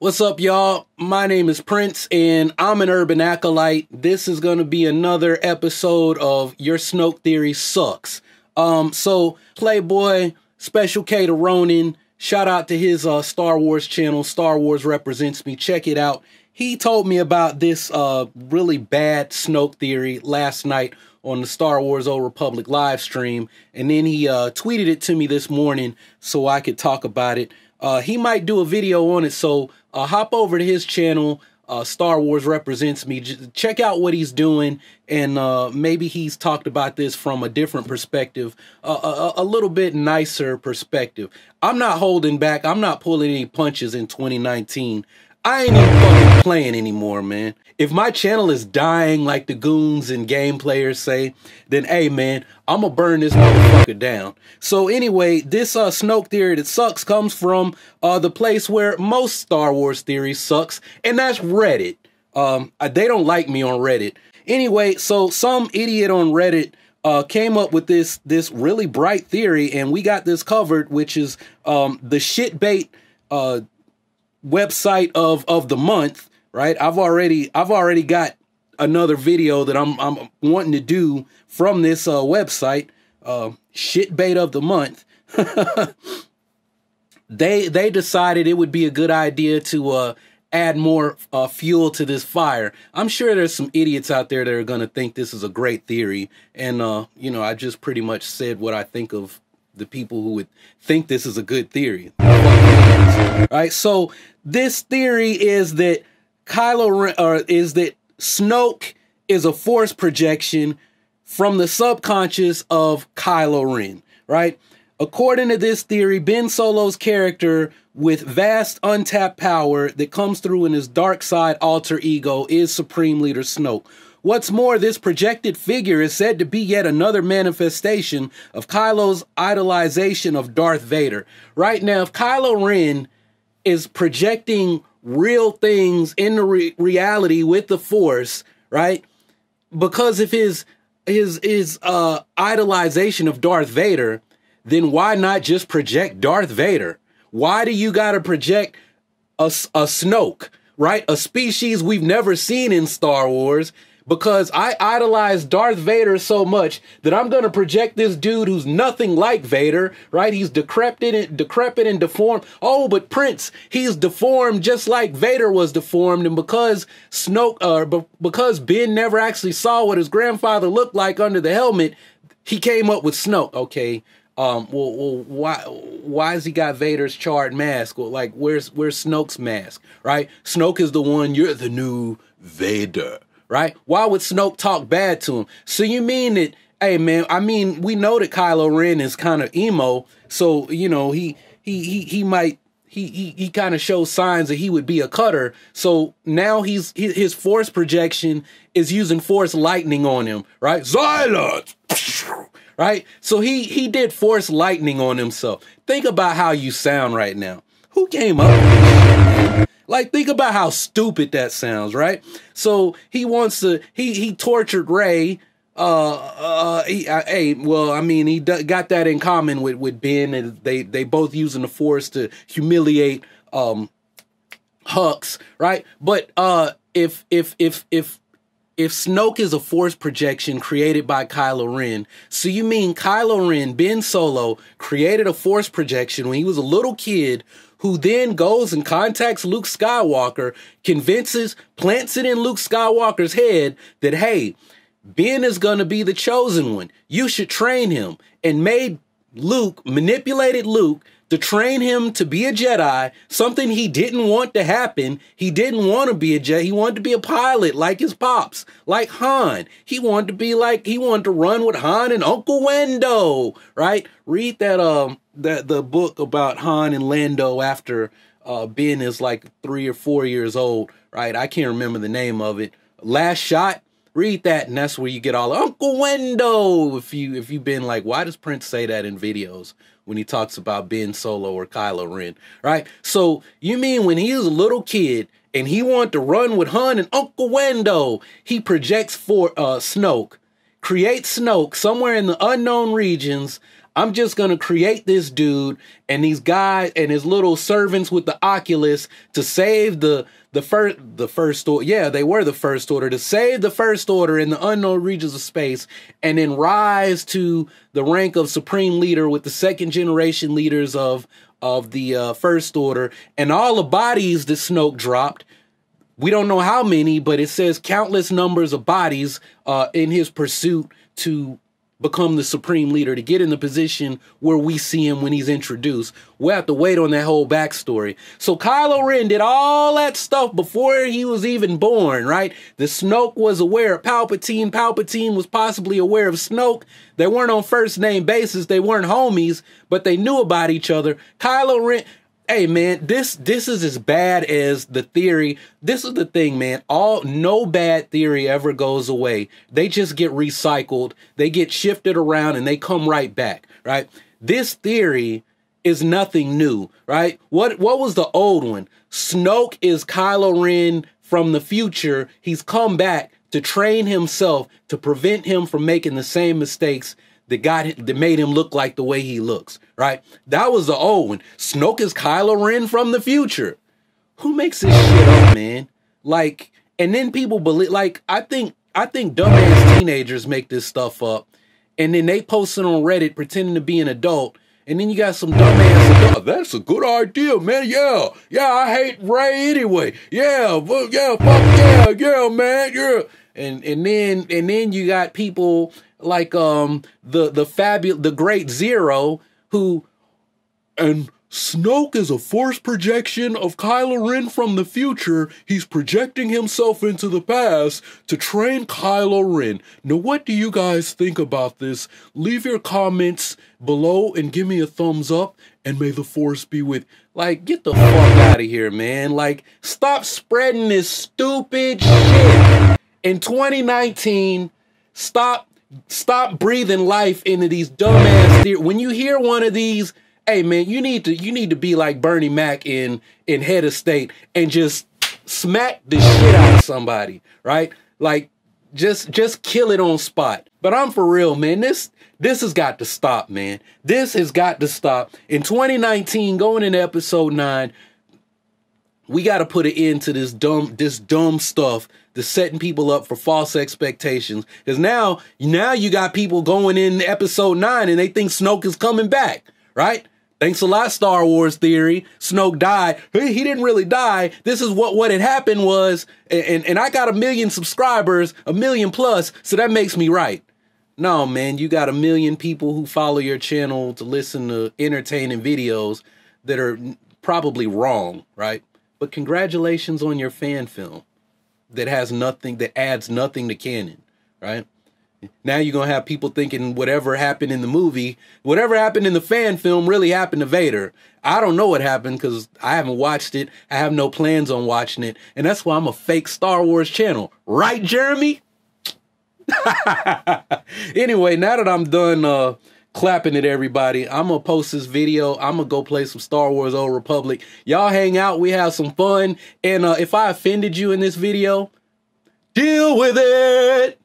What's up, y'all? My name is Prince, and I'm an urban acolyte. This is going to be another episode of Your Snoke Theory Sucks. So Playboy, Special K to Ronin, shout out to his Star Wars channel, Star Wars Represents Me. Check it out. He told me about this really bad Snoke theory last night on the Star Wars Old Republic live stream, and then he tweeted it to me this morning so I could talk about it. He might do a video on it, so hop over to his channel, Star Wars Represents Me. Check out what he's doing, and maybe he's talked about this from a different perspective, a little bit nicer perspective. I'm not holding back. I'm not pulling any punches in 2019. I ain't even fucking playing anymore, man. If my channel is dying like the goons and game players say, then hey, man, I'm gonna burn this motherfucker down. So anyway, this Snoke theory that sucks comes from the place where most Star Wars theories sucks, and that's Reddit. They don't like me on Reddit. Anyway, so some idiot on Reddit came up with this really bright theory, and we got this covered, which is the shitbait website of the month, right? I've already got another video that I'm wanting to do from this website, shitbait of the month. They decided it would be a good idea to add more fuel to this fire. I'm sure there's some idiots out there that are going to think this is a great theory, and you know, I just pretty much said what I think of the people who would think this is a good theory. All right, so this theory is that Kylo Ren, or is that Snoke is a force projection from the subconscious of Kylo Ren, right? According to this theory, Ben Solo's character with vast untapped power that comes through in his dark side alter ego is Supreme Leader Snoke. What's more, this projected figure is said to be yet another manifestation of Kylo's idolization of Darth Vader. Right now, if Kylo Ren is projecting real things in the reality with the Force, right, because of his idolization of Darth Vader, then why not just project Darth Vader? Why do you gotta project a Snoke, right? A species we've never seen in Star Wars. Because I idolize Darth Vader so much that I'm going to project this dude who's nothing like Vader, right? He's decrepit and deformed. Oh, but Prince, he's deformed just like Vader was deformed. And because because Ben never actually saw what his grandfather looked like under the helmet, he came up with Snoke. Okay. Well, why has he got Vader's charred mask? Well, like, where's Snoke's mask, right? Snoke is the one, you're the new Vader. Right? Why would Snoke talk bad to him? So you mean that, hey man, I mean, we know that Kylo Ren is kind of emo, so you know, he kind of shows signs that he would be a cutter. So now his force projection is using force lightning on him, right? Silence! Right? So he did force lightning on himself. Think about how you sound right now. Who came up with this shit, man? Like, think about how stupid that sounds, right? So he wants to, he tortured Rey. Well, I mean, he got that in common with Ben, and they both using the Force to humiliate Hux, right? But if Snoke is a Force projection created by Kylo Ren, so you mean Kylo Ren, Ben Solo, created a Force projection when he was a little kid, who then goes and contacts Luke Skywalker, plants it in Luke Skywalker's head that, hey, Ben is going to be the chosen one. You should train him. And manipulated Luke to train him to be a Jedi, something he didn't want to happen. He didn't want to be a Jedi. He wanted to be a pilot like his pops, like Han. He wanted to run with Han and Uncle Wendo, right? Read the book about Han and Lando after Ben is like 3 or 4 years old, right? I can't remember the name of it. Last Shot. Read that, and that's where you get all Uncle Wendo. If you've been like, why does Prince say that in videos when he talks about Ben Solo or Kylo Ren, right? So you mean when he was a little kid and he wanted to run with Han and Uncle Wendo, he projects for Snoke, creates Snoke somewhere in the unknown regions, I'm just going to create this dude and these guys and his little servants with the Oculus to save the first order. Yeah, they were the first order, to save the first order in the unknown regions of space, and then rise to the rank of supreme leader with the second generation leaders of the first order. And all the bodies that Snoke dropped, we don't know how many, but it says countless numbers of bodies in his pursuit to become the supreme leader, to get in the position where we see him when he's introduced. We'll have to wait on that whole backstory. So Kylo Ren did all that stuff before he was even born, right? The Snoke was aware of Palpatine. Palpatine was possibly aware of Snoke. They weren't on first name basis. They weren't homies, but they knew about each other. Kylo Ren... Hey man, this is as bad as the theory. This is the thing, man. No bad theory ever goes away. They just get recycled. They get shifted around and they come right back, right? This theory is nothing new, right? What was the old one? Snoke is Kylo Ren from the future. He's come back to train himself to prevent him from making the same mistakes that made him look like the way he looks, right? That was the old one. Snoke is Kylo Ren from the future. Who makes this shit up, man? Like, and then people believe, like, I think dumbass teenagers make this stuff up, and then they post it on Reddit pretending to be an adult, and then you got some dumbass adult, that's a good idea, man. Yeah, I hate Rey anyway. Yeah, fuck yeah, man, yeah. And then you got people like the Great Zero, who, and Snoke is a force projection of Kylo Ren from the future. He's projecting himself into the past to train Kylo Ren. Now, what do you guys think about this? Leave your comments below and give me a thumbs up, and may the force be with... Like, get the fuck out of here, man. Like, stop spreading this stupid shit. In 2019, stop breathing life into these dumbass theories. When you hear one of these, hey man, you need to be like Bernie Mac in Head of State and just smack the shit out of somebody, right? Like, just kill it on spot. But I'm for real, man. This has got to stop, man. This has got to stop. In 2019, going into episode 9, we got to put an end to this dumb stuff that's setting people up for false expectations. Because now you got people going in episode 9 and they think Snoke is coming back, right? Thanks a lot, Star Wars theory. Snoke died. He didn't really die. This is what had happened was, and I got 1 million subscribers, 1 million plus, so that makes me right. No, man, you got 1 million people who follow your channel to listen to entertaining videos that are probably wrong, right? But congratulations on your fan film that has nothing, that adds nothing to canon, right? Now you're going to have people thinking whatever happened in the movie, whatever happened in the fan film really happened to Vader. I don't know what happened because I haven't watched it. I have no plans on watching it. And that's why I'm a fake Star Wars channel. Right, Jeremy? Anyway, now that I'm done clapping at everybody, I'm going to post this video. I'm going to go play some Star Wars Old Republic. Y'all hang out. We have some fun. And if I offended you in this video, deal with it.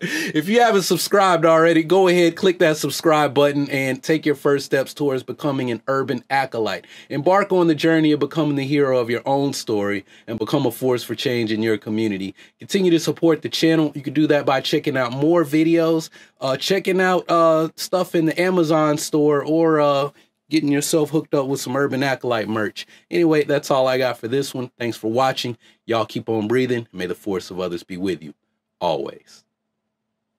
If you haven't subscribed already, go ahead, click that subscribe button and take your first steps towards becoming an urban acolyte. Embark on the journey of becoming the hero of your own story and become a force for change in your community. Continue to support the channel. You can do that by checking out more videos, checking out stuff in the Amazon store, or getting yourself hooked up with some Urban Acolyte merch. Anyway, that's all I got for this one. Thanks for watching. Y'all keep on breathing. May the force of others be with you always.